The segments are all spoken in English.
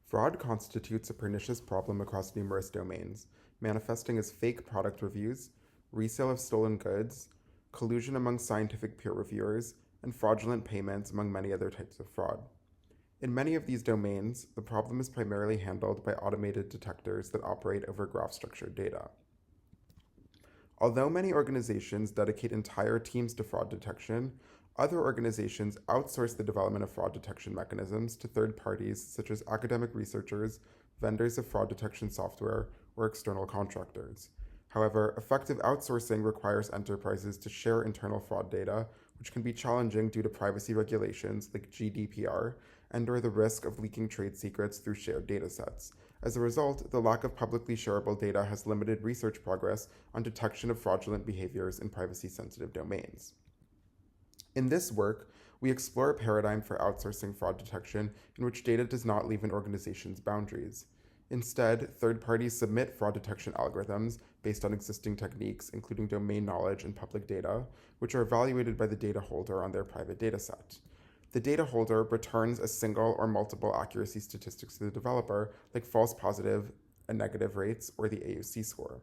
Fraud constitutes a pernicious problem across numerous domains, manifesting as fake product reviews, resale of stolen goods, collusion among scientific peer reviewers, and fraudulent payments, among many other types of fraud. In many of these domains, the problem is primarily handled by automated detectors that operate over graph-structured data. Although many organizations dedicate entire teams to fraud detection, other organizations outsource the development of fraud detection mechanisms to third parties such as academic researchers, vendors of fraud detection software, or external contractors. However, effective outsourcing requires enterprises to share internal fraud data, which can be challenging due to privacy regulations like GDPR and/or the risk of leaking trade secrets through shared datasets. As a result, the lack of publicly shareable data has limited research progress on detection of fraudulent behaviors in privacy-sensitive domains. In this work, we explore a paradigm for outsourcing fraud detection in which data does not leave an organization's boundaries. Instead, third parties submit fraud detection algorithms based on existing techniques, including domain knowledge and public data, which are evaluated by the data holder on their private dataset. The data holder returns a single or multiple accuracy statistics to the developer, like false positive and negative rates or the AUC score.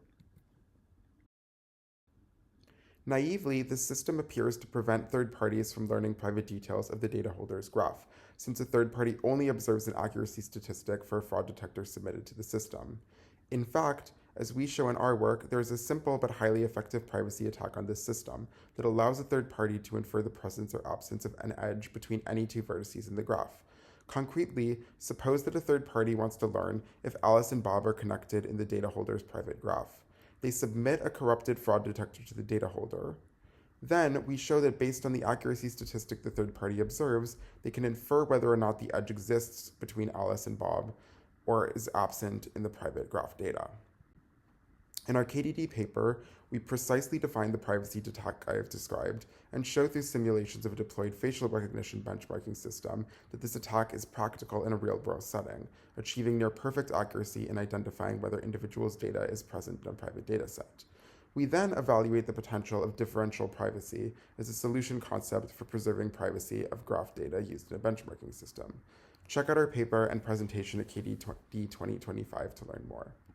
Naively, this system appears to prevent third parties from learning private details of the data holder's graph, since a third party only observes an accuracy statistic for a fraud detector submitted to the system. In fact, as we show in our work, there is a simple but highly effective privacy attack on this system that allows a third party to infer the presence or absence of an edge between any two vertices in the graph. Concretely, suppose that a third party wants to learn if Alice and Bob are connected in the data holder's private graph. They submit a corrupted fraud detector to the data holder. Then, we show that based on the accuracy statistic the third party observes, they can infer whether or not the edge exists between Alice and Bob or is absent in the private graph data. In our KDD paper, we precisely define the privacy attack I have described and show through simulations of a deployed facial recognition benchmarking system that this attack is practical in a real-world setting, achieving near-perfect accuracy in identifying whether individuals' data is present in a private dataset. We then evaluate the potential of differential privacy as a solution concept for preserving privacy of graph data used in a benchmarking system. Check out our paper and presentation at KDD 2025 to learn more.